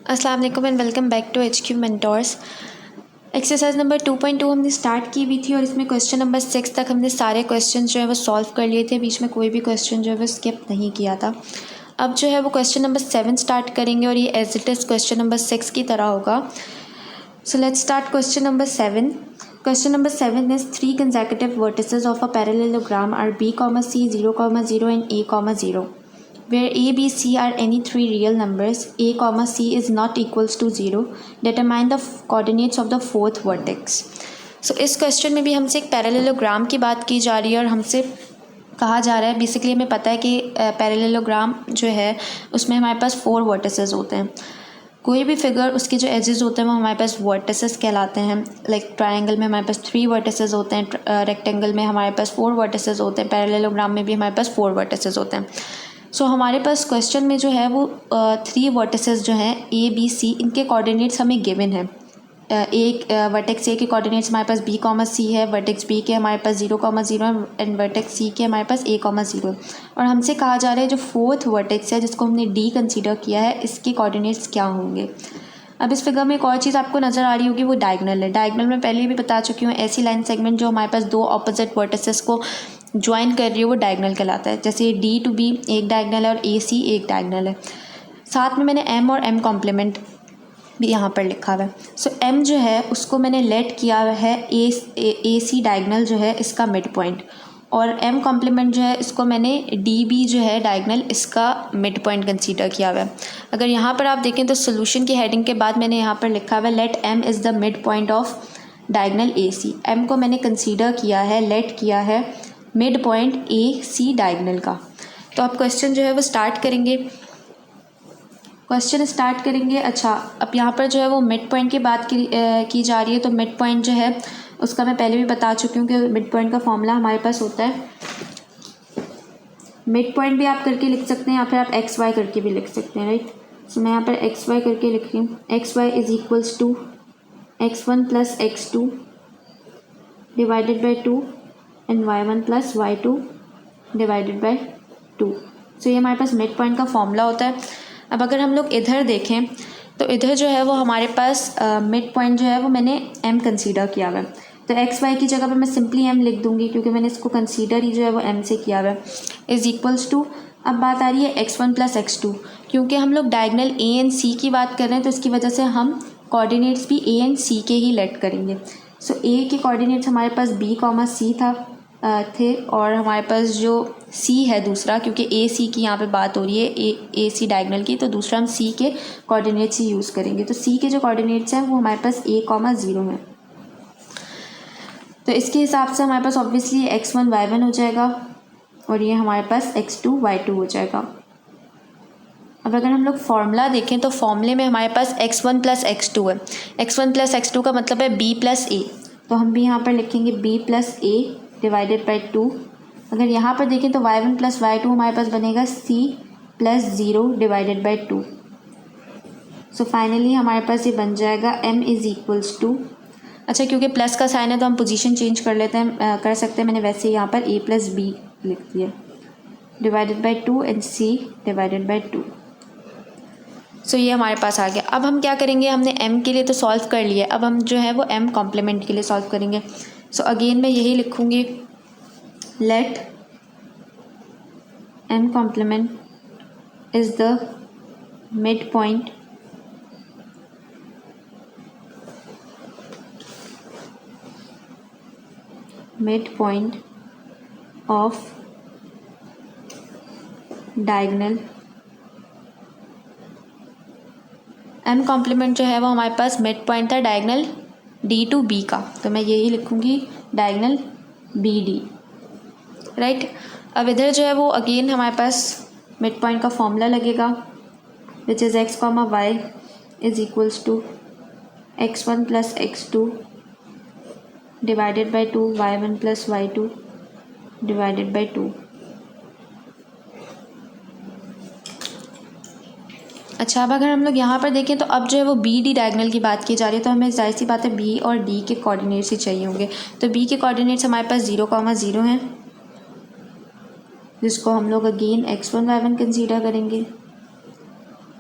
अस्सलाम वालेकुम and welcome back to HQ mentors. Exercise number 2.2 हमने स्टार्ट की हुई थी और इसमें क्वेश्चन नंबर 6 तक हमने सारे क्वेश्चन जो है वो सॉल्व कर लिए थे। बीच में कोई भी क्वेश्चन जो है वो स्किप नहीं किया था। अब जो है वो क्वेश्चन नंबर 7 स्टार्ट करेंगे और ये as it is question number 6 की तरह होगा। So let's start question number 7. Question number 7 is 3 consecutive vertices of a parallelogram are B, C, 0, 0 and A, 0. Where A, B, C are any three real numbers, A, C is not equals to 0. Determine the coordinates of the fourth vertex. So इस question में भी हमसे एक parallelogram की बात की जा रही है और हमसे कहा जा रहा है, बेसिकली हमें पता है कि पैरेललोग्राम जो है उसमें हमारे पास 4 वर्टिसेस होते हैं। कोई भी फिगर उसके जो एजेस होते हैं वो हमारे पास वर्टिसेस कहलाते हैं। लाइक ट्रायंगल में हमारे पास 3 वर्टिसेस होते हैं, रेक्टेंगल में हमारे पास 4 वर्टिसेस होते हैं, पैरेललोग्राम में भी हमारे पास 4 वर्टिसेस होते हैं। सो हमारे पास क्वेश्चन में जो है वो 3 वर्टिसेस जो हैं A, B, C, इनके कोऑर्डिनेट्स हमें गिवन है। एक वर्टेक्स ए के कोऑर्डिनेट्स हमारे पास B, C है, वर्टेक्स B के हमारे पास 0, 0 एंड वर्टेक्स C के हमारे पास A, 0 और हमसे कहा जा रहा है जो फोर्थ वर्टेक्स है जिसको हमने D कंसीडर किया है, इसके कोऑर्डिनेट्स क्या होंगे। अब इस फिगर में एक और चीज़ आपको नज़र आ रही होगी, वो डायगोनल है। डायगोनल में पहले भी बता चुकी हूँ, ऐसी लाइन सेगमेंट जो हमारे पास दो ऑपोजिट वर्टिसेस को ज्वाइन कर रही है वो डायगोनल कहलाता है। जैसे D to B एक डायगोनल है और AC एक डायगोनल है। साथ में मैंने M और M कॉम्प्लीमेंट भी यहाँ पर लिखा हुआ है। सो M जो है उसको मैंने लेट किया हुआ है AC डायगोनल जो है इसका मिड पॉइंट, और M कॉम्प्लीमेंट जो है इसको मैंने DB जो है डायगोनल इसका मिड पॉइंट कंसीडर किया हुआ है। अगर यहाँ पर आप देखें तो सोल्यूशन की हेडिंग के बाद मैंने यहाँ पर लिखा हुआ है let M is the mid point of diagonal AC। M को मैंने कंसीडर किया है, लेट किया है मिड पॉइंट AC डायगोनल का। तो आप क्वेश्चन जो है वो स्टार्ट करेंगे। अच्छा, अब यहाँ पर जो है वो मिड पॉइंट की बात की जा रही है। तो मिड पॉइंट जो है उसका मैं पहले भी बता चुकी हूँ कि मिड पॉइंट का फॉर्मूला हमारे पास होता है, मिड पॉइंट भी आप करके लिख सकते हैं या फिर आप XY करके भी लिख सकते हैं, राइट। सो मैं यहाँ पर XY करके लिख रही हूँ। XY is equals to X1 plus X2 divided by 2 and Y1 plus Y2 divided by 2। So ये हमारे पास मिड पॉइंट का फॉर्मूला होता है। अब अगर हम लोग इधर देखें तो इधर जो है वो हमारे पास मिड पॉइंट जो है वो मैंने M कंसीडर किया हुआ है। तो XY की जगह पे मैं सिंपली M लिख दूंगी क्योंकि मैंने इसको कंसीडर ही जो है वो M से किया हुआ है। इज इक्वल्स टू, अब बात आ रही है X1 प्लस X2, क्योंकि हम लोग डायगोनल A एंड C की बात कर रहे हैं तो इसकी वजह से हम कोऑर्डिनेट्स भी A एंड C के ही लेट करेंगे। सो A के कोऑर्डिनेट्स हमारे पास B, C थे और हमारे पास जो C है दूसरा, क्योंकि AC की यहाँ पे बात हो रही है AC डायगोनल की, तो दूसरा हम C के कोऑर्डिनेट्स ही यूज़ करेंगे। तो C के जो कोऑर्डिनेट्स हैं वो हमारे पास A, 0 हैं। तो इसके हिसाब से हमारे पास ऑब्वियसली X1 Y1 हो जाएगा और ये हमारे पास X2 Y2 हो जाएगा। अब अगर हम लोग फार्मूला देखें तो फॉर्मूले में हमारे पास X1 प्लस X2 है। X1 प्लस X2 का मतलब है B प्लस A, तो हम भी यहाँ पर लिखेंगे B plus A divided by 2। अगर यहाँ पर देखें तो Y1 प्लस Y2 हमारे पास बनेगा C plus 0 divided by 2। So finally हमारे पास ये बन जाएगा M इज़ इक्वल्स टू, अच्छा क्योंकि प्लस का साइन है तो हम पोजीशन चेंज कर सकते हैं। मैंने वैसे यहाँ पर A प्लस B लिख दिया divided by 2 and C divided by 2। So ये हमारे पास आ गया। अब हम क्या करेंगे, हमने M के लिए तो सॉल्व कर लिया, अब हम जो है वो M कॉम्प्लीमेंट के लिए सॉल्व करेंगे। सो अगेन मैं यही लिखूँगी, let M complement is the mid point of diagonal. M complement जो है वो हमारे पास मिड पॉइंट था डायगोनल D to B का, तो मैं यही लिखूँगी डायगोनल BD, राइट। अब इधर जो है वो अगेन हमारे पास मिड पॉइंट का फॉर्मूला लगेगा which is X, Y is equals to X1 plus X2 divided by 2 Y1 plus Y2 divided by 2। अच्छा, अब अगर हम लोग यहाँ पर देखें तो अब जो है वो BD डायगोनल की बात की जा रही है, तो हमें जाहिर सी बात है B और D के कोऑर्डिनेट्स ही चाहिए होंगे। तो B के कोऑर्डिनेट्स हमारे पास 0, 0 हैं, जिसको हम लोग अगेन X1 Y1 कंसीडर करेंगे।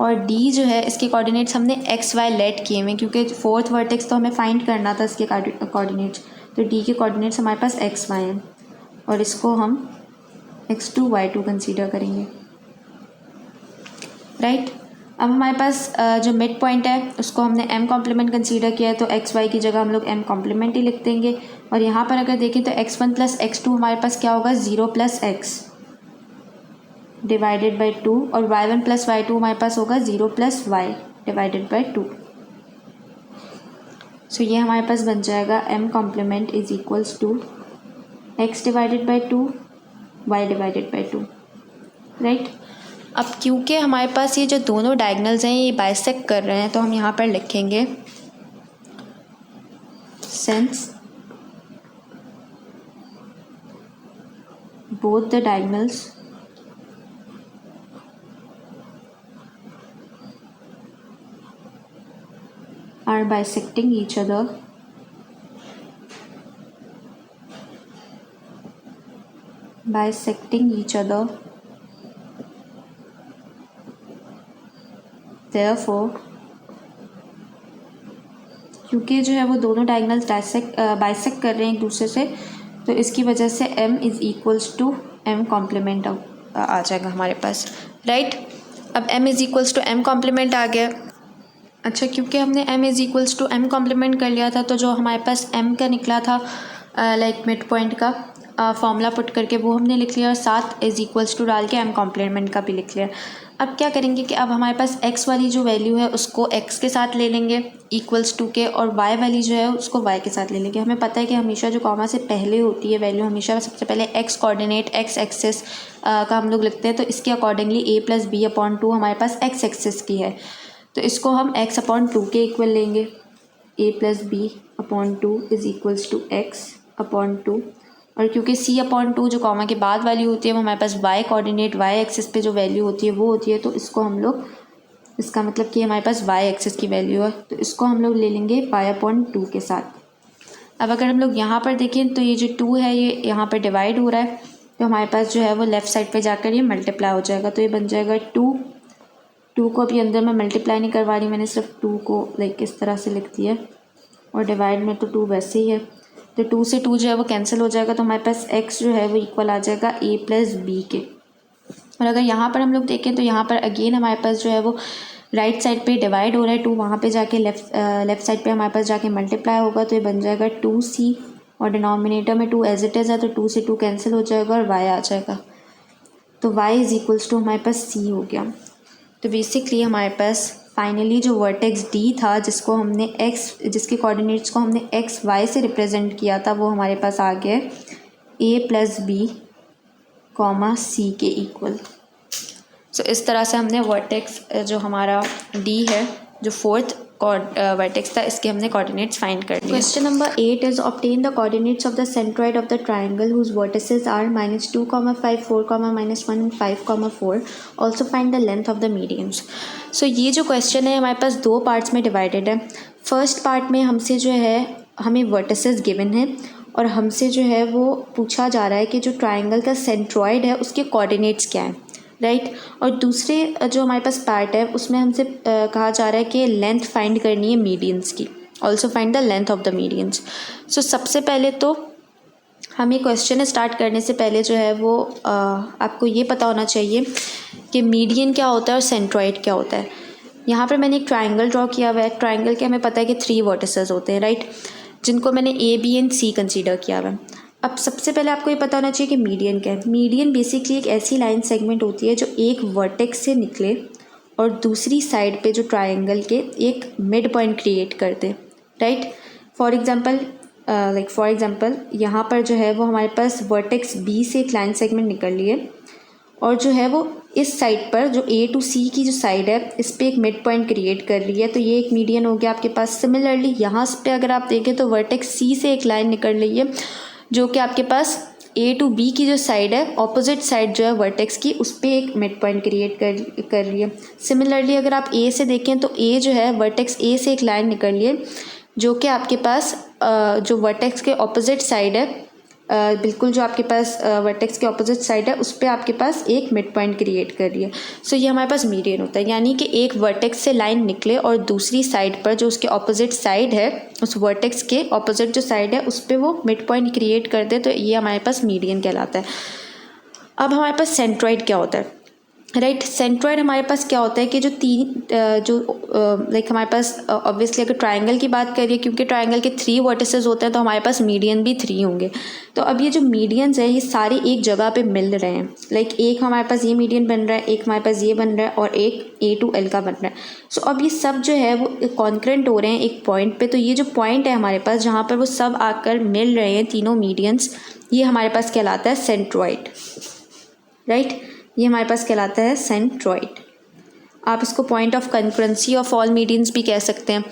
और डी जो है इसके कोऑर्डिनेट्स हमने एक्स वाई लेट किए हुए, क्योंकि फोर्थ वर्टेक्स तो हमें फाइंड करना था इसके कोऑर्डिनेट्स, तो डी के कोऑर्डिनेट्स हमारे पास एक्स वाई हैं और इसको हम x2 y2 कंसीडर करेंगे, राइट। अब हमारे पास जो मिड पॉइंट है उसको हमने m कॉम्प्लीमेंट कंसीडर किया है, तो एक्स वाई की जगह हम लोग m कॉम्प्लीमेंट ही लिख देंगे। और यहाँ पर अगर देखें तो x1 + x2 हमारे पास क्या होगा, 0 + x डिवाइडेड बाई 2, और y1 + y2 हमारे पास होगा 0 + y डिवाइडेड बाई 2। सो ये हमारे पास बन जाएगा m complement is equals to x divided by 2 y divided by 2, right. अब क्योंकि हमारे पास ये जो दोनों डायगनल्स हैं ये बाइसेक्ट कर रहे हैं, तो हम यहाँ पर लिखेंगे since both the diagonals are bisecting each other, therefore क्योंकि जो है वो दोनों डायगनल्स बाइसेक्ट कर रहे हैं एक दूसरे से, तो इसकी वजह से m is equals to m complement आ जाएगा हमारे पास, राइट। अब m is equals to m complement आ गया। अच्छा, क्योंकि हमने m is equals to m complement कर लिया था, तो जो हमारे पास m का निकला था लाइक मिड पॉइंट का फॉर्मूला पुट करके वो हमने लिख लिया, और साथ इज़ इक्वल्स टू डाल के m कॉम्प्लीमेंट का भी लिख लिया। अब क्या करेंगे कि अब हमारे पास x वाली जो वैल्यू है उसको x के साथ ले लेंगे इक्वल्स टू के, और y वाली जो है उसको y के साथ ले लेंगे। हमें पता है कि हमेशा जो कॉमा से पहले होती है वैल्यू, हमेशा सबसे पहले x कोऑर्डिनेट x एक्सिस का हम लोग लिखते हैं, तो इसके अकॉर्डिंगली a + b/2 हमारे पास x एक्सिस की है, तो इसको हम x/2 के इक्वल लेंगे, a + b/2 is equals to x/2, और क्योंकि c/2 जो कॉमा के बाद वाली होती है वो हमारे पास y कोऑर्डिनेट y एक्सिस पे जो वैल्यू होती है वो होती है, तो इसको हम लोग, इसका मतलब कि हमारे पास y एक्सिस की वैल्यू है, तो इसको हम लोग ले लेंगे y/2 के साथ। अब अगर हम लोग यहाँ पर देखें तो ये जो 2 है ये यहाँ पर डिवाइड हो रहा है, तो हमारे पास जो है वो लेफ़्ट साइड पे जाकर ये मल्टीप्लाई हो जाएगा, तो ये बन जाएगा 2 को अभी अंदर मैं मल्टीप्लाई नहीं करवा रही, मैंने सिर्फ 2 को लाइक इस तरह से लिख दिया, और डिवाइड में तो 2 वैसे ही है, तो 2 से 2 जो है वो कैंसिल हो जाएगा, तो हमारे पास x जो है वो इक्वल आ जाएगा a + b के। और अगर यहाँ पर हम लोग देखें तो यहाँ पर अगेन हमारे पास जो है वो राइट साइड पे डिवाइड हो रहा है, 2 वहाँ पे जाके लेफ़्ट साइड पे हमारे पास जाके मल्टीप्लाई होगा, तो ये बन जाएगा 2c, और डिनोमिनेटर में 2 एज इट इज़ है, तो 2 से 2 कैंसिल हो जाएगा और y आ जाएगा, तो y इज़ इक्वल्स टू हमारे पास c हो गया। तो बेसिकली हमारे पास फाइनली जो वर्टेक्स D था जिसको हमने जिसके कोऑर्डिनेट्स को हमने x y से रिप्रेजेंट किया था, वो हमारे पास आ गया a + b, c के इक्वल। सो इस तरह से हमने वर्टेक्स जो हमारा D है, जो फोर्थ वर्टेक्स था, इसके हमने कोऑर्डिनेट्स फाइंड कर लिए। Question number 8 is obtain the coordinates of the centroid of the triangle whose vertices are -2, 5, 4, -1 and 5, 4। Also find the length of the medians. So ये जो क्वेश्चन है हमारे पास 2 पार्ट्स में डिवाइडेड है। फर्स्ट पार्ट में हमसे जो है हमें वर्टिसेस गिवन है, और हमसे जो है वो पूछा जा रहा है कि जो ट्राइंगल का सेंट्रॉइड है उसके कोऑर्डिनेट्स क्या हैं, राइट। और दूसरे जो हमारे पास पार्ट है उसमें हमसे कहा जा रहा है कि लेंथ फाइंड करनी है मीडियंस की, also find the length of the medians. So सबसे पहले तो हमें क्वेश्चन स्टार्ट करने से पहले जो है वो आपको ये पता होना चाहिए कि मीडियन क्या होता है और सेंट्रॉइड क्या होता है। यहाँ पर मैंने एक ट्राइंगल ड्रॉ किया हुआ है। ट्राइंगल के हमें पता है कि 3 वर्टिसेस होते हैं, राइट, जिनको मैंने A, B and C consider किया हुआ है। अब सबसे पहले आपको ये पता होना चाहिए कि मीडियन क्या है। मीडियन बेसिकली एक ऐसी लाइन सेगमेंट होती है जो एक वर्टेक्स से निकले और दूसरी साइड पे जो ट्राइंगल के एक मिड पॉइंट क्रिएट करते, राइट। फॉर एग्जांपल यहाँ पर जो है वो हमारे पास वर्टेक्स B से एक लाइन सेगमेंट निकल रही है, और जो है वो इस साइड पर जो A to C की जो साइड है इस पर एक मिड पॉइंट क्रिएट कर रही है, तो ये एक मीडियन हो गया आपके पास। सिमिलरली यहाँ पे अगर आप देखें तो वर्टेक्स C से एक लाइन निकल रही है जो कि आपके पास A to B की जो साइड है, ऑपोजिट साइड जो है वर्टेक्स की, उस पर एक मिड पॉइंट क्रिएट कर रही है। सिमिलरली अगर आप A से देखें तो A जो है वर्टेक्स A से एक लाइन निकल रही है जो कि आपके पास जो वर्टेक्स के ऑपोजिट साइड है बिल्कुल जो आपके पास वर्टेक्स के ऑपोजिट साइड है उस पर आपके पास एक मिड पॉइंट क्रिएट कर रही है। सो ये हमारे पास मीडियन होता है, यानी कि एक वर्टेक्स से लाइन निकले और दूसरी साइड पर जो उसके ऑपोजिट साइड है, उस वर्टेक्स के ऑपोजिट जो साइड है उस पर वो मिड पॉइंट क्रिएट कर दे, तो ये हमारे पास मीडियन कहलाता है। अब हमारे पास सेंट्रॉइड क्या होता है, राइट। सेंट्रॉइड हमारे पास क्या होता है कि जो लाइक हमारे पास ऑब्वियसली अगर ट्रायंगल की बात करिए, क्योंकि ट्रायंगल के 3 वर्टिसेस होते हैं तो हमारे पास मीडियन भी 3 होंगे। तो अब ये जो मीडियंस है ये सारे एक जगह पे मिल रहे हैं, लाइक एक हमारे पास ये मीडियन बन रहा है, एक हमारे पास ये बन रहा है और एक A to L का बन रहा है। सो अब ये सब जो है वो कॉन्करेंट हो रहे हैं एक पॉइंट पे। तो ये जो पॉइंट है हमारे पास जहाँ पर वो सब आकर मिल रहे हैं तीनों मीडियंस, ये हमारे पास कहलाता है सेंट्रॉइड, राइट। ये हमारे पास कहलाता है सेंट्रॉइड। आप इसको point of concurrency of all medians भी कह सकते हैं,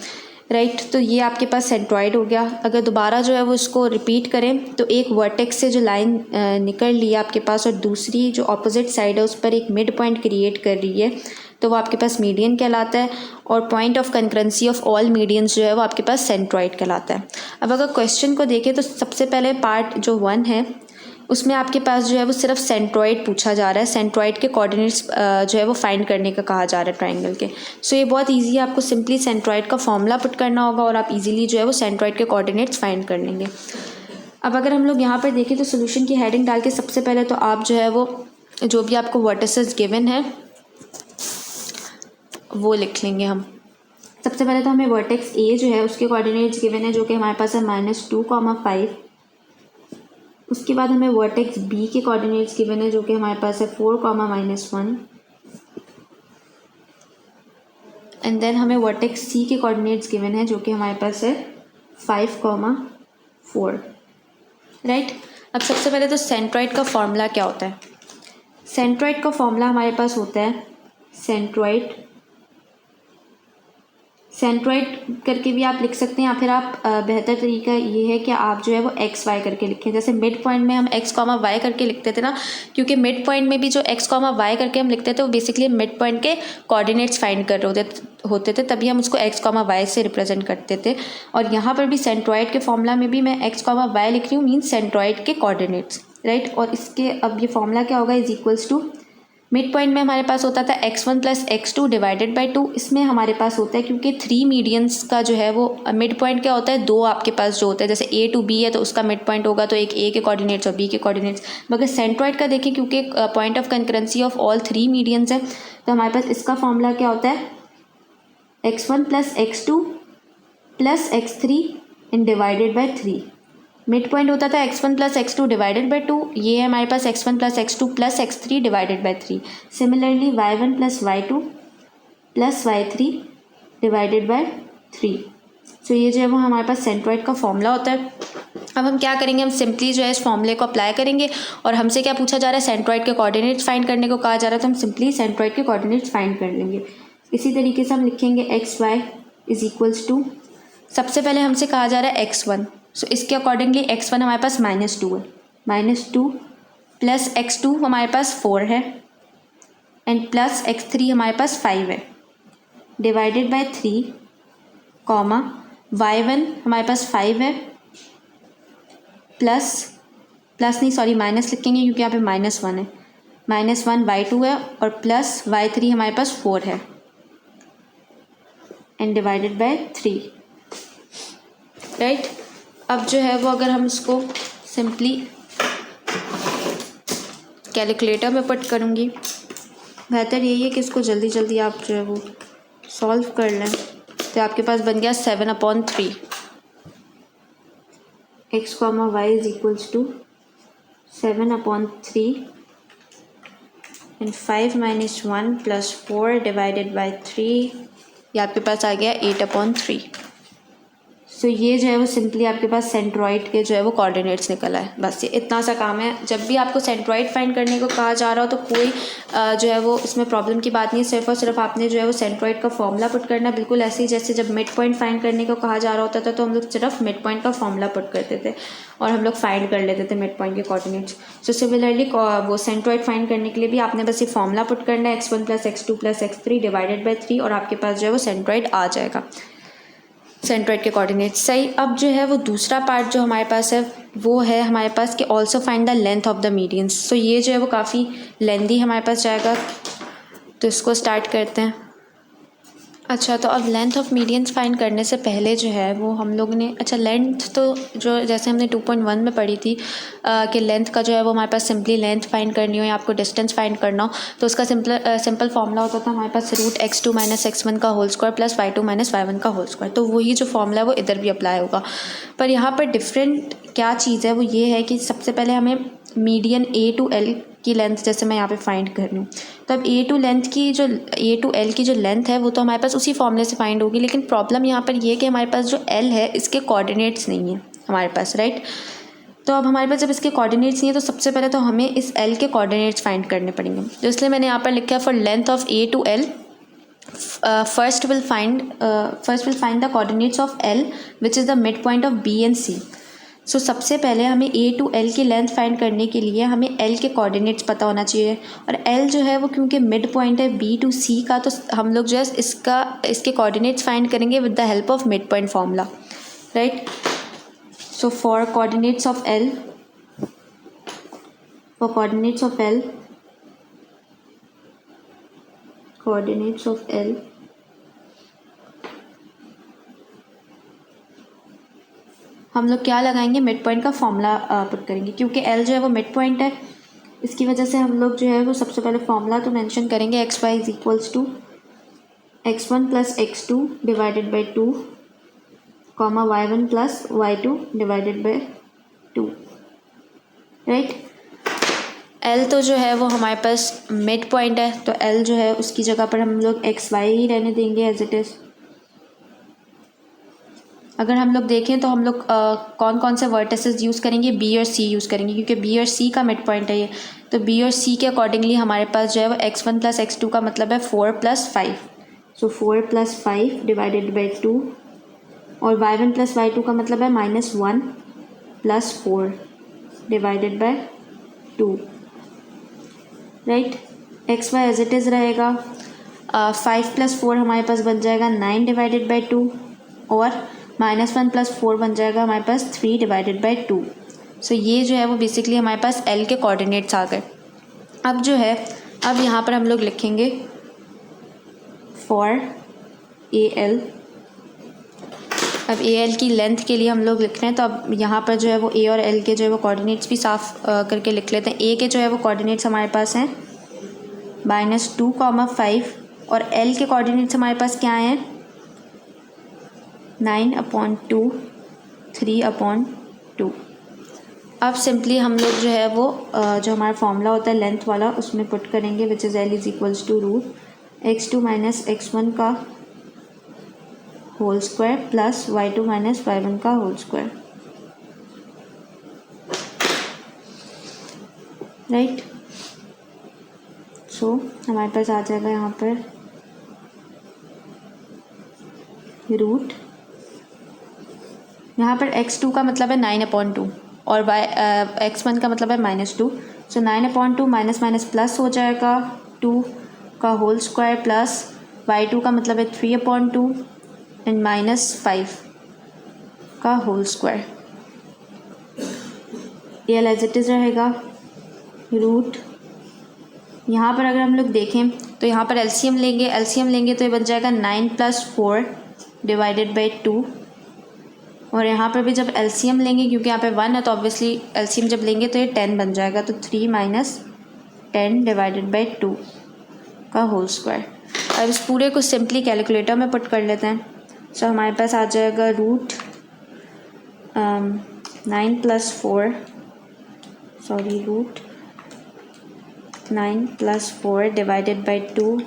राइट। तो ये आपके पास सेंट्रॉइड हो गया। अगर दोबारा जो है वो इसको रिपीट करें तो एक वर्टेक्स से जो लाइन निकल रही है आपके पास और दूसरी जो ऑपोजिट साइड है उस पर एक मिड पॉइंट क्रिएट कर रही है, तो वो आपके पास मीडियन कहलाता है। और point of concurrency of all medians जो है वो आपके पास सेंट्रॉइड कहलाता है। अब अगर क्वेश्चन को देखें तो सबसे पहले पार्ट जो 1 है उसमें आपके पास जो है वो सिर्फ सेंट्रॉइड पूछा जा रहा है, सेंट्रॉइड के कोऑर्डिनेट्स जो है वो फाइंड करने का कहा जा रहा है ट्रायंगल के। सो ये बहुत इजी है, आपको सिंपली सेंट्रॉइड का फॉर्मूला पुट करना होगा और आप इजीली जो है वो सेंट्रॉइड के कोऑर्डिनेट्स फाइंड कर लेंगे। अब अगर हम लोग यहाँ पर देखें तो सोल्यूशन की हेडिंग डाल के सबसे पहले तो आप जो है वो जो भी आपको वर्टिसेस गिवन है वो लिख लेंगे हम। सबसे पहले तो हमें वर्टेक्स A जो है उसके कोऑर्डिनेट्स गिवन है जो कि हमारे पास है -2, 5। उसके बाद हमें वर्टेक्स B के कोऑर्डिनेट्स गिवन है जो कि हमारे पास है 4, -1। एंड देन हमें वर्टेक्स C के कोऑर्डिनेट्स गिवन है जो कि हमारे पास है 5, 4, राइट। अब सबसे पहले तो सेंट्रॉइड का फॉर्मूला क्या होता है। सेंट्रॉइड का फॉर्मूला हमारे पास होता है सेंट्रॉइड करके भी आप लिख सकते हैं, या फिर आप बेहतर तरीका ये है कि आप जो है वो एक्स वाई करके लिखें। जैसे मिड पॉइंट में हम x, y करके लिखते थे ना, क्योंकि मिड पॉइंट में भी जो x, y करके हम लिखते थे वो बेसिकली मिड पॉइंट के कोऑर्डिनेट्स फाइंड कर रहे होते थे, तभी हम उसको x, y से रिप्रेजेंट करते थे। और यहाँ पर भी सेंट्रॉइड के फॉर्मूला में भी मैं x, y लिख रही हूँ, मीन्स सेंट्रॉइड के कोऑर्डिनेट्स, राइट। और इसके अब ये फॉर्मूला क्या होगा, is equals to mid point में हमारे पास होता था x1 + x2 डिवाइडेड बाई 2। इसमें हमारे पास होता है क्योंकि 3 मीडियंस का जो है वो मिड पॉइंट क्या होता है, 2 आपके पास जो होता है, जैसे A to B है तो उसका मिड पॉइंट होगा तो एक A के कोऑर्डिनेट्स और B के कोऑर्डिनेट्स। मगर सेंट्रॉइड का देखें क्योंकि point of concurrency of all 3 medians है तो हमारे पास इसका फॉर्मूला क्या होता है, x1 + x2 + x3 and divided by 3। Mid point होता था x1 + x2 डिवाइडेड बाई 2, ये है हमारे पास x1 + x2 + x3 divided by 3। Similarly y1 + y2 + y3 divided by 3। सो ये जो है वो हमारे पास सेंट्रॉइड का फॉर्मूला होता है। अब हम क्या करेंगे, हम सिंपली जो है इस फॉर्मूले को अप्लाई करेंगे और हमसे क्या पूछा जा रहा है, सेंट्रॉइड के कोऑर्डिनेट्स फाइंड करने को कहा जा रहा है, तो हम सिंपली सेंट्रॉइड के कोऑर्डिनेट्स फाइंड कर लेंगे। इसी तरीके से हम लिखेंगे x y is equals to, सबसे पहले हमसे कहा जा रहा है x1, सो इसके अकॉर्डिंगली x1 हमारे पास -2 है, -2 + x2 हमारे पास 4 है एंड प्लस x3 हमारे पास 5 है डिवाइडेड बाय 3, y1 हमारे पास 5 है माइनस लिखेंगे क्योंकि यहाँ पे -1 है, -1 y2 है और प्लस y3 हमारे पास 4 है एंड डिवाइडेड बाय 3, राइट। अब जो है वो अगर हम इसको सिंपली कैलकुलेटर में पुट करूँगी, बेहतर यही है कि इसको जल्दी जल्दी आप जो है वो सॉल्व कर लें। तो आपके पास बन गया 7/3, x, y is equals to 7/3 and 5 - 1 + 4 divided by 3, ये आपके पास आ गया 8/3। सो ये जो है वो सिंपली आपके पास सेंट्रॉइड के जो है वो कोऑर्डिनेट्स निकला है। बस ये इतना सा काम है। जब भी आपको सेंट्रॉइड फाइंड करने को कहा जा रहा हो तो कोई जो है वो इसमें प्रॉब्लम की बात नहीं है, सिर्फ और सिर्फ आपने जो है वो सेंट्रॉइड का फॉर्मूला पुट करना। बिल्कुल ऐसे ही जैसे जब मिड पॉइंट फाइंड करने को कहा जा रहा होता था तो हम लोग सिर्फ मिड पॉइंट का फॉर्मूला पुट करते थे और हम लोग फाइंड कर लेते थे मिड पॉइंट के कोऑर्डिनेट्स। सो सिमिलरली वो सेंट्रॉइड फाइंड करने के लिए भी आपने बस ये फॉर्मूला पुट करना है, x1 + x2 + x3 divided by 3 और आपके पास जो है वो सेंट्रॉइड आ जाएगा। सेंट्रोइड के कोऑर्डिनेट्स सही। अब जो है वो दूसरा पार्ट जो हमारे पास है वो है हमारे पास कि also find the length of the medians. So ये जो है वो काफ़ी लेंदी हमारे पास जाएगा, तो इसको स्टार्ट करते हैं। अच्छा, तो अब लेंथ ऑफ मीडियंस फाइंड करने से पहले जो है वो हम लोग ने, अच्छा लेंथ तो जो जैसे हमने 2.1 में पढ़ी थी कि लेंथ का जो है वो हमारे पास सिंपली लेंथ फाइंड करनी हो या आपको डिस्टेंस फाइंड करना हो तो उसका सिंपल फॉर्मूला होता था हमारे पास √x2 - x1 का whole square plus y2 - y1 का होल स्क्वायर। तो वही जो फॉर्मूला है वो इधर भी अप्लाई होगा, पर यहाँ पर डिफरेंट क्या चीज़ है वो ये है कि सबसे पहले हमें मीडियन A to L की लेंथ जैसे मैं यहाँ पे फाइंड कर रही हूँ, तो अब A to L की जो लेंथ है वो तो हमारे पास उसी फॉर्मूले से फाइंड होगी, लेकिन प्रॉब्लम यहाँ पर ये है कि हमारे पास जो L है इसके कोऑर्डिनेट्स नहीं है हमारे पास, राइट। तो अब हमारे पास जब इसके कोऑर्डिनेट्स नहीं है तो सबसे पहले तो हमें इस L के कोऑर्डिनेट्स फाइंड करने पड़ेंगे, तो इसलिए मैंने यहाँ पर लिखा है for length of A to L first we'll find the coordinates of L which is the midpoint of B and C। सो सबसे पहले हमें A to L की लेंथ फाइंड करने के लिए हमें L के कोऑर्डिनेट्स पता होना चाहिए, और L जो है वो क्योंकि मिड पॉइंट है B to C का, तो हम लोग जो है इसके कोऑर्डिनेट्स फाइंड करेंगे with the help of mid point formula, right. So for coordinates of L हम लोग क्या लगाएंगे, मिड पॉइंट का फॉर्मूला पुट करेंगे, क्योंकि L जो है वो मिड पॉइंट है, इसकी वजह से हम लोग जो है वो सबसे पहले फॉर्मूला तो मेंशन करेंगे xy is equals to x1 + x2 divided by 2 comma y1 + y2 divided by 2, right. L तो जो है वो हमारे पास मिड पॉइंट है, तो L जो है उसकी जगह पर हम लोग xy ही रहने देंगे एज इट इज़। अगर हम लोग देखें तो हम लोग कौन कौन से वर्टिसेस यूज़ करेंगे, B और C यूज़ करेंगे, क्योंकि B और C का मिड पॉइंट है ये, तो B और C के अकॉर्डिंगली हमारे पास जो है वो x1 + x2 का मतलब है 4 + 5, सो 4 + 5 डिवाइडेड बाई 2, और y1 + y2 का मतलब है -1 + 4 divided by 2, right. xy as it is रहेगा, 5 + 4 हमारे पास बन जाएगा 9 डिवाइडेड बाई 2, और -1 + 4 बन जाएगा हमारे पास 3 डिवाइडेड बाई 2। सो ये जो है वो बेसिकली हमारे पास L के कोऑर्डिनेट्स आ गए। अब जो है अब यहाँ पर हम लोग लिखेंगे फॉर AL। अब AL की लेंथ के लिए हम लोग लिख रहे हैं, तो अब यहाँ पर जो है वो A और L के जो है वो कोऑर्डिनेट्स भी साफ करके लिख लेते हैं। A के जो है वो कोऑर्डिनेट्स हमारे पास हैं -2, 5, और L के कोऑर्डिनेट्स हमारे पास क्या हैं 9/2, 3/2। अब सिंपली हम लोग जो है वो जो हमारा फॉर्मूला होता है लेंथ वाला उसमें पुट करेंगे which is L is equals to √x2 - x1 का whole square plus y2 - y1 का होल स्क्वायर, राइट। सो हमारे पास आ जाएगा यहाँ पर रूट, यहाँ पर x2 का मतलब है 9/2 और x1 का मतलब है -2, सो 9/2 माइनस प्लस हो जाएगा 2 का होल स्क्वायर प्लस y2 का मतलब है 3/2 एंड -5 का होल स्क्वायर। ये एज इट इज़ रहेगा रूट। यहाँ पर अगर हम लोग देखें तो यहाँ पर एलसीएम लेंगे तो ये बन जाएगा 9 + 4 डिवाइडेड बाई 2, और यहाँ पर भी जब एलसीएम लेंगे क्योंकि यहाँ पे 1 है तो ऑब्वियसली एलसीएम जब लेंगे तो ये 10 बन जाएगा, तो 3 - 10 डिवाइडेड बाई 2 का होल स्क्वायर। अब इस पूरे को सिंपली कैलकुलेटर में पुट कर लेते हैं। सो हमारे पास आ जाएगा रूट 9 + 4 डिवाइडेड बाई 2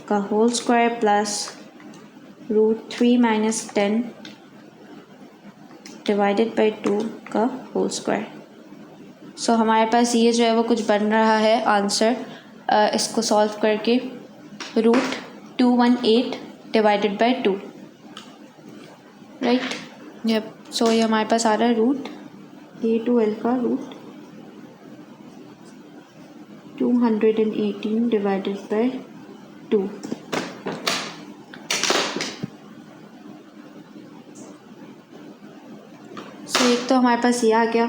का whole square plus √3 - 10 divided by 2 का होल स्क्वायर। सो हमारे पास ये जो है वो कुछ बन रहा है आंसर, इसको सॉल्व करके √218 डिवाइडेड बाई 2, राइट। यप, सो ये हमारे पास आ रहा है रूट A to L का रूट 218 डिवाइडेड बाई 2। एक तो हमारे पास ये आ गया।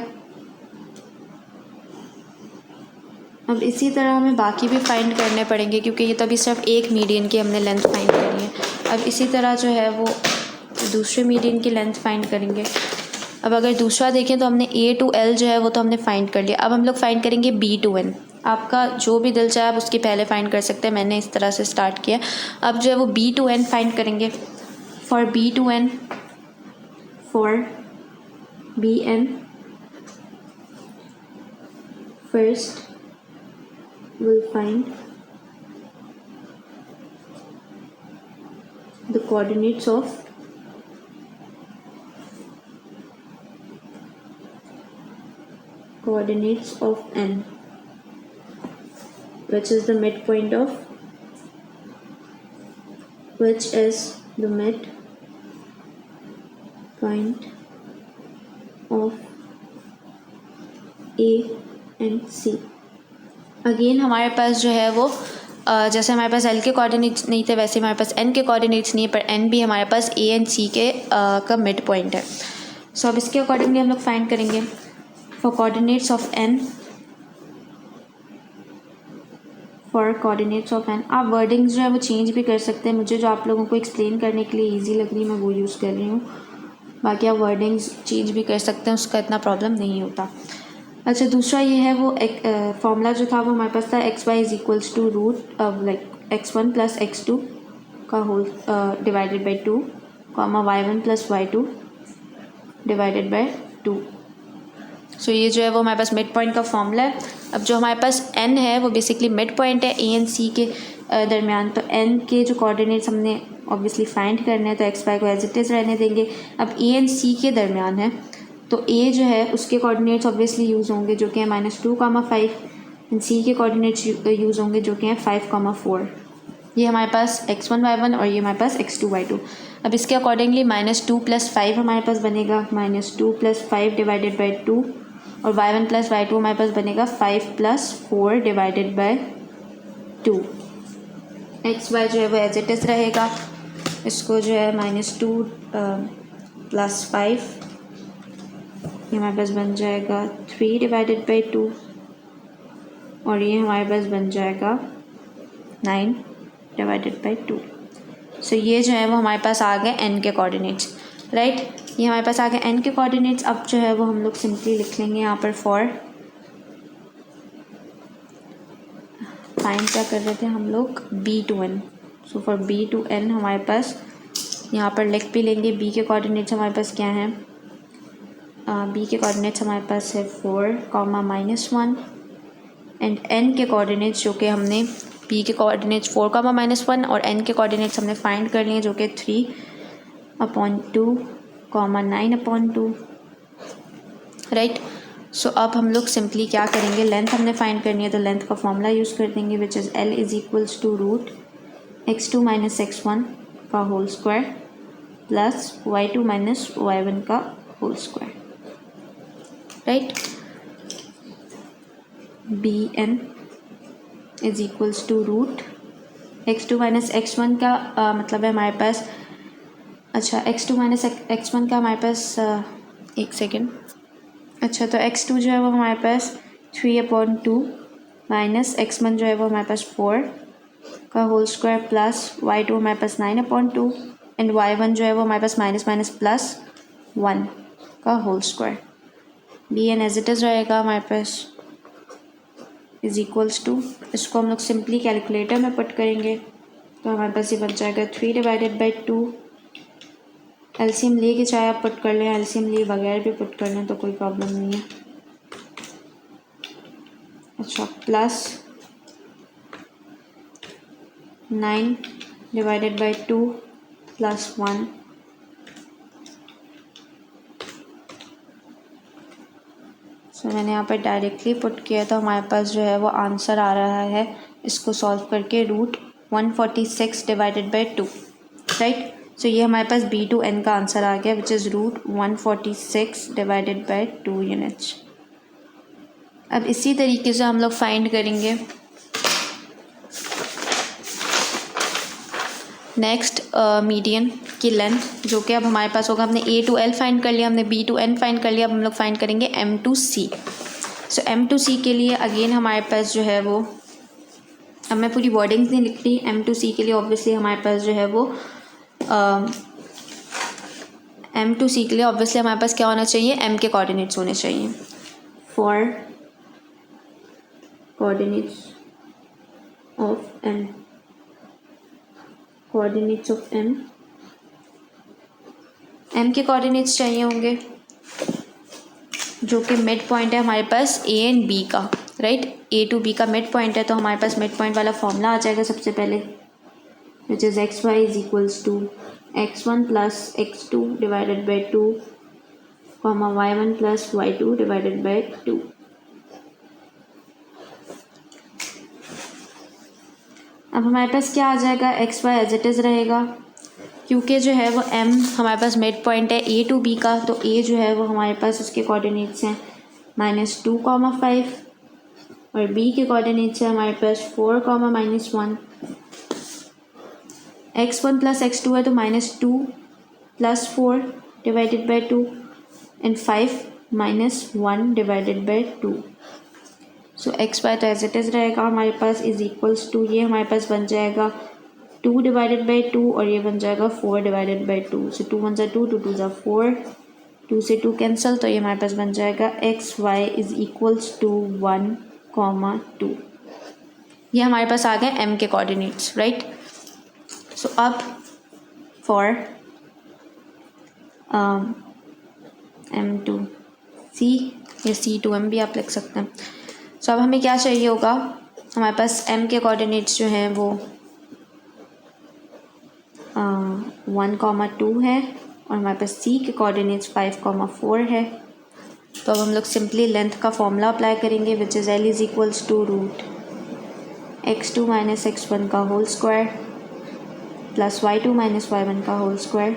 अब इसी तरह हमें बाकी भी फाइंड करने पड़ेंगे क्योंकि ये तो अभी सिर्फ एक मीडियन की हमने लेंथ फाइंड करी है। अब इसी तरह जो है वो दूसरे मीडियन की लेंथ फाइंड करेंगे। अब अगर दूसरा देखें तो हमने A to L जो है वो तो हमने फाइंड कर लिया। अब हम लोग फाइंड करेंगे B to N। आपका जो भी दिल चाहे आप उसकी पहले फाइंड कर सकते हैं, मैंने इस तरह से स्टार्ट किया। अब जो है वो B to N फाइंड करेंगे। For B to N, for BN first we'll find the coordinates of n, which is the midpoint of A and C। Again हमारे पास जो है वो जैसे हमारे पास L के कोऑर्डिनेट्स नहीं थे वैसे हमारे पास N के कोऑर्डिनेट्स नहीं है, पर N भी हमारे पास A एंड C के का मिड पॉइंट है। सो अब इसके अकॉर्डिंगली हम लोग फाइंड करेंगे for coordinates of N, for coordinates of N। आप वर्डिंग्स जो है वो चेंज भी कर सकते हैं, मुझे जो आप लोगों को एक्सप्लेन करने के लिए ईजी लग रही है मैं वो यूज़ कर रही हूँ। बाकी आप वर्डिंग्स चेंज भी कर सकते हैं, उसका इतना प्रॉब्लम नहीं होता। अच्छा, दूसरा ये है वो एक फॉर्मूला जो था वो हमारे पास था XY is equals to root like X1 plus X2 का whole divided by 2 comma Y1 plus Y2 divided by 2। So ये जो है वो हमारे पास मिड पॉइंट का फॉर्मूला है। अब जो हमारे पास N है वो बेसिकली मिड पॉइंट है A एंड C के दरमियान। तो N के जो कोऑर्डिनेट्स हमने ऑब्वियसली फाइंड करने हैं तो XY को एज इट इज़ रहने देंगे। अब A एंड C के दरमियान है तो A जो है उसके कोऑर्डिनेट्स ऑब्वियसली यूज़ होंगे जो कि है -2, 5 एंड C के कोऑर्डिनेट्स यूज़ होंगे जो कि हैं 5, 4। ये हमारे पास X1, Y1 और ये हमारे पास X2, Y2। अब इसके अकॉर्डिंगली -2 + 5 हमारे पास बनेगा -2 + 5 डिवाइडेड बाई 2 और Y1 + Y2 हमारे पास बनेगा 5 + 4 डिवाइडेड बाई 2। XY जो है वो एज इट इज़ रहेगा, इसको जो है -2 + 5 ये हमारे पास बन जाएगा 3 डिवाइडेड बाई 2 और ये हमारे पास बन जाएगा 9 डिवाइडेड बाई 2। सो ये जो है वो हमारे पास आ गए N के कोऑर्डिनेट्स, राइट। ये हमारे पास आ गए N के कोऑर्डिनेट्स। अब जो है वो हम लोग सिंपली लिख लेंगे यहाँ पर फॉर फाइंड क्या कर रहे थे हम लोग B to N। So for B to N हमारे पास यहाँ पर लिख भी लेंगे B के कोऑर्डिनेट्स हमारे पास क्या हैं। B के कोऑर्डिनेट्स हमारे पास है 4, -1 एंड N के कोऑर्डिनेट्स जो कि हमने B के कोऑर्डिनेट्स 4, -1 और N के कोऑर्डिनेट्स हमने फाइंड कर लिए जो कि 3/2, 9/2, राइट। सो अब हम लोग सिंपली क्या करेंगे, लेंथ हमने फाइंड करनी है तो लेंथ का फॉर्मूला यूज़ कर देंगे which is L is equals to root X2 - X1 का whole square plus Y2 - Y1 का whole square, right. BN is equals to root X2 - X1 का मतलब है हमारे पास, अच्छा X2 - X1 का हमारे पास एक सेकेंड, अच्छा तो X2 जो है वो हमारे पास 3/2 माइनस X1 जो है वो हमारे पास 4 का होल स्क्वायर प्लस Y2 हमारे पास 9/2 एंड Y1 जो है वो हमारे पास -+1 का whole square. BN as it is रहेगा हमारे पास इज इक्वल्स टू, इसको हम लोग सिंपली कैलकुलेटर में पुट करेंगे तो हमारे पास ये बन जाएगा 3 डिवाइडेड बाई 2। एलसीएम ले के चाहे आप पुट कर लें, एलसीएम लिए बगैर भी पुट कर लें तो कोई प्रॉब्लम नहीं है। अच्छा प्लस 9 डिवाइडेड बाई 2 प्लस 1 सो मैंने यहाँ पर डायरेक्टली पुट किया तो हमारे पास जो है वो आंसर आ रहा है इसको सॉल्व करके √146 डिवाइडेड बाई 2, राइट। सो ये हमारे पास B to N का आंसर आ गया which is √146 divided by 2 units. अब इसी तरीके से हम लोग फाइंड करेंगे नेक्स्ट मीडियन की लेंथ जो कि अब हमारे पास होगा, हमने A to L फाइंड कर लिया, हमने B to N फाइंड कर लिया, अब हम लोग फाइंड करेंगे M to C। So M to C के लिए अगेन हमारे पास जो है वो, अब मैं पूरी वर्डिंग्स नहीं लिख रही, M to C के लिए ऑब्वियसली हमारे पास जो है वो M to C के लिए ऑब्वियसली हमारे पास क्या होना चाहिए, M के कोऑर्डिनेट्स होने चाहिए। For coordinates of M, coordinates of M, M के कोऑर्डिनेट्स चाहिए होंगे जो कि मिड पॉइंट है हमारे पास A एंड B का, राइट। A to B का मिड पॉइंट है, तो हमारे पास मिड पॉइंट वाला फॉर्मूला आ जाएगा सबसे पहले, which is xy is equals to x1 plus x2 divided by 2 comma y1 plus y2 divided by 2। अब हमारे पास क्या आ जाएगा, x y as it is रहेगा, क्योंकि जो है वो M हमारे पास मिड पॉइंट है A to B का, तो A जो है वो हमारे पास उसके कोऑर्डिनेट्स हैं -2,5 और B के कोऑर्डिनेट्स है हमारे पास 4,-1। x1 प्लस x2 है तो -2 plus 4 divided by 2 and 5 -1 divided by 2। So x y तो एज इट इज़ रहेगा हमारे पास, इज इक्वल्स टू, ये हमारे पास बन जाएगा 2 डिवाइडेड बाई 2 और ये बन जाएगा 4 डिवाइडेड बाई 2। सो 2 1 2, 2 2 4, 2 से 2 कैंसिल, तो ये हमारे पास बन जाएगा x y is equals to 1,2। ये हमारे पास आ गए M के कोऑर्डिनेट्स, राइट। सो अब फॉर M to C या C to M भी आप लिख सकते हैं। सो अब हमें क्या चाहिए होगा, हमारे पास M के कोऑर्डिनेट्स जो हैं वो 1,2 है और हमारे पास C के कोऑर्डिनेट्स 5,4 है। तो अब हम लोग सिंपली लेंथ का फॉर्मूला अप्लाई करेंगे, which is L is equals to root x2 minus x1 का whole square plus y2 minus y1 का होल स्क्वायर,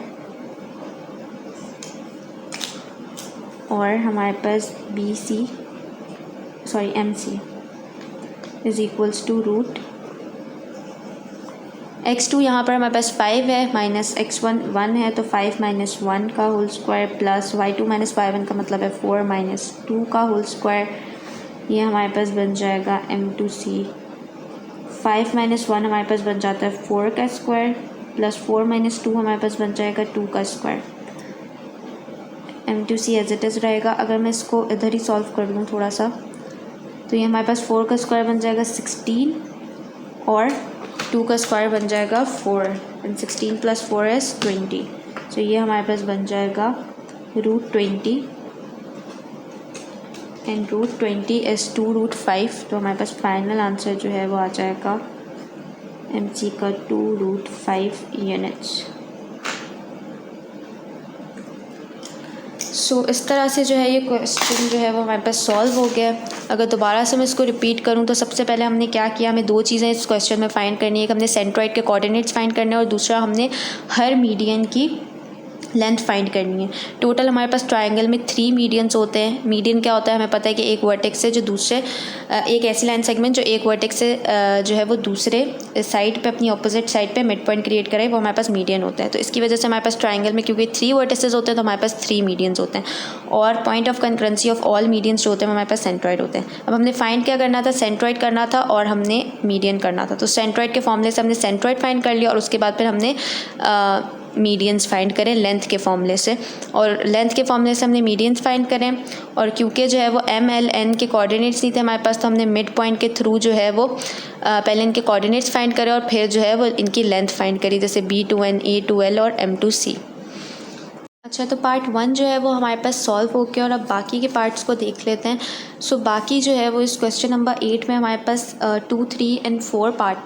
और हमारे पास MC is equals to root x2 यहाँ पर हमारे पास 5 है, माइनस x1 1 है, तो 5 माइनस 1 का whole square plus y2 minus y1 का मतलब है 4 माइनस 2 का होल स्क्वायर, ये हमारे पास बन जाएगा M to C। 5 माइनस 1 हमारे पास बन जाता है 4 का स्क्वायर प्लस 4 माइनस 2 हमारे पास बन जाएगा 2 का square. M to C as it is रहेगा। अगर मैं इसको इधर ही सॉल्व कर लूँ थोड़ा सा, तो ये हमारे पास 4 का स्क्वायर बन जाएगा 16 और 2 का स्क्वायर बन जाएगा 4 एंड 16 प्लस 4 इज़ 20। तो ये हमारे पास बन जाएगा √20 एंड √20 इज़ 2√5। तो हमारे पास फाइनल आंसर जो है वो आ जाएगा MC का 2√5 यूनिट्स। सो इस तरह से जो है ये क्वेश्चन जो है वो हमारे पास सॉल्व हो गया। अगर दोबारा से मैं इसको रिपीट करूं तो सबसे पहले हमने क्या किया, हमें 2 चीज़ें इस क्वेश्चन में फाइंड करनी है। एक हमने सेंट्रॉइड के कोऑर्डिनेट्स फाइंड करने हैं और दूसरा हमने हर मीडियन की लेंथ फाइंड करनी है। टोटल हमारे पास ट्रायंगल में 3 मीडियंस होते हैं। मीडियन क्या होता है, हमें पता है कि एक वर्टेक्स से जो दूसरे एक ऐसी लाइन सेगमेंट जो एक वर्टेक्स से जो है वो दूसरे साइड पे अपनी ऑपोजिट साइड पे मिड पॉइंट क्रिएट करे, वो हमारे पास मीडियन होता है। तो इसकी वजह से हमारे पास ट्रायंगल में क्योंकि 3 वर्टिसेस होते हैं तो हमारे पास 3 मीडियंस होते हैं और point of concurrency of all medians जो होते हैं हमारे पास सेंट्रॉइड होते हैं। अब हमने फाइंड क्या करना था, सेंट्रॉइड करना था और हमने मीडियन करना था। तो सेंट्रॉइड के फॉर्मूले से हमने सेंट्रॉइड फाइंड कर लिया और उसके बाद फिर हमने मीडियंस फाइंड करें लेंथ के फॉर्मूले से, और लेंथ के फॉर्मूले से हमने मीडियंस फाइंड करें। और क्योंकि जो है वो MLN के कोऑर्डिनेट्स नहीं थे हमारे पास, तो हमने मिड पॉइंट के थ्रू जो है वो पहले इनके कोऑर्डिनेट्स फाइंड करें और फिर जो है वो इनकी लेंथ फाइंड करी, जैसे B to N, A to L और M to C। अच्छा, तो पार्ट 1 जो है वो हमारे पास सॉल्व हो गया और अब बाकी के पार्ट्स को देख लेते हैं। सो बाकी जो है वो इस क्वेश्चन नंबर 8 में हमारे पास 2, 3 एंड 4 पार्ट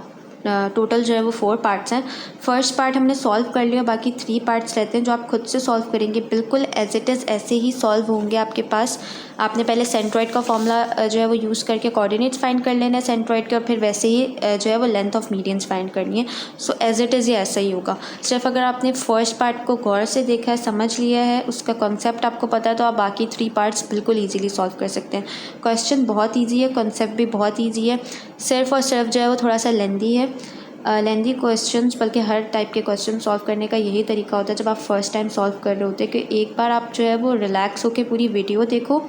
टोटल जो है वो 4 पार्ट्स हैं। फर्स्ट पार्ट हमने सॉल्व कर लिया, बाकी 3 पार्ट्स रहते हैं जो आप खुद से सॉल्व करेंगे। बिल्कुल एज इट इज़ ऐसे ही सॉल्व होंगे आपके पास। आपने पहले सेंट्रॉइड का फॉर्मूला जो है वो यूज़ करके कोऑर्डिनेट्स फाइंड कर लेना है सेंट्रॉइड के, और फिर वैसे ही जो है वो लेंथ ऑफ मीडियंस फाइंड करनी है। सो एज इट इज़ ये ऐसा ही होगा। सिर्फ अगर आपने फर्स्ट पार्ट को गौर से देखा है, समझ लिया है, उसका कॉन्सेप्ट आपको पता है, तो आप बाकी 3 पार्ट्स बिल्कुल ईजीली सॉल्व कर सकते हैं। क्वेश्चन बहुत ईजी है, कॉन्सेप्ट भी बहुत ईजी है, सिर्फ और सिर्फ जो है वो थोड़ा सा लेंदी है। लेंदी क्वेश्चंस, बल्कि हर टाइप के क्वेश्चन सॉल्व करने का यही तरीका होता है जब आप फर्स्ट टाइम सॉल्व कर रहे होते हैं कि एक बार आप जो है वो रिलैक्स होकर पूरी वीडियो देखो,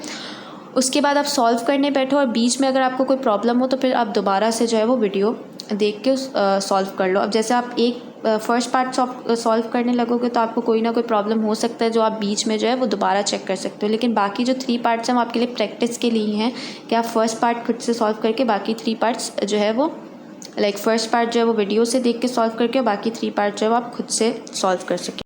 उसके बाद आप सॉल्व करने बैठो और बीच में अगर आपको कोई प्रॉब्लम हो तो फिर आप दोबारा से जो है वो वीडियो देख के सॉल्व कर लो। अब जैसे आप एक फर्स्ट पार्ट सॉल्व करने लगोगे तो आपको कोई ना कोई प्रॉब्लम हो सकता है जो आप बीच में जो है वो दोबारा चेक कर सकते हो, लेकिन बाकी जो 3 पार्ट्स हैं वो आपके लिए प्रैक्टिस के लिए हैं कि आप फर्स्ट पार्ट खुद से सॉल्व करके बाकी 3 पार्ट्स जो है वो फर्स्ट पार्ट जो है वो वीडियो से देख के सॉल्व करके, बाकी 3 पार्ट जो है वो आप खुद से सॉल्व कर सकें।